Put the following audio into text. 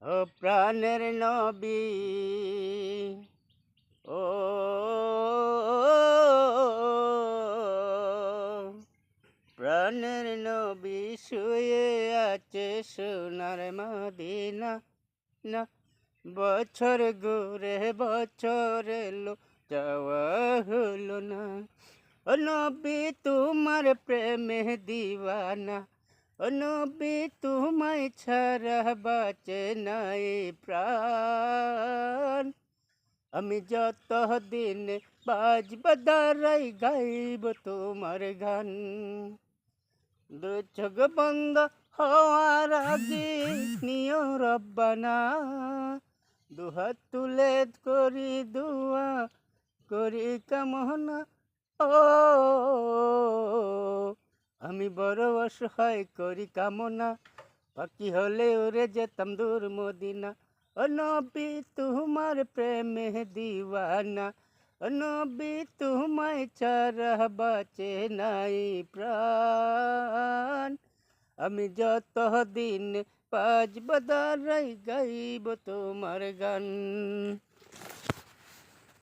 ও প্রাণের নবী, ও প্রাণের নবী শুয়ে আছে সোনার মদিনা। না বছর ঘুরে বছর এলো, যাওয়া হলো না। ও নবী তোমার প্রেমে দিওয়ানা, ও নবী তোমায় ছাড়া বাঁচে নাই প্রাণ। আমি যত দিন বাজব দাঁড়াই গাইব তোমার গান। দু চোখ বন্ধ হওয়ার আগে নিও রব্বানা, দুহাত তুলে করি দুয়া, করি কামনা। ও আমি বড় অসহায় করি কামনা, বাকি হলে উড়ে যেতাম দূর মদিনা। ও নবী তোমার প্রেমে দিওয়ানা, ও নবী তোমায় ছাড়া বাঁচে নাই প্রাণ। আমি যত দিন বাজব দাঁড়াই গাইব তোমার গান।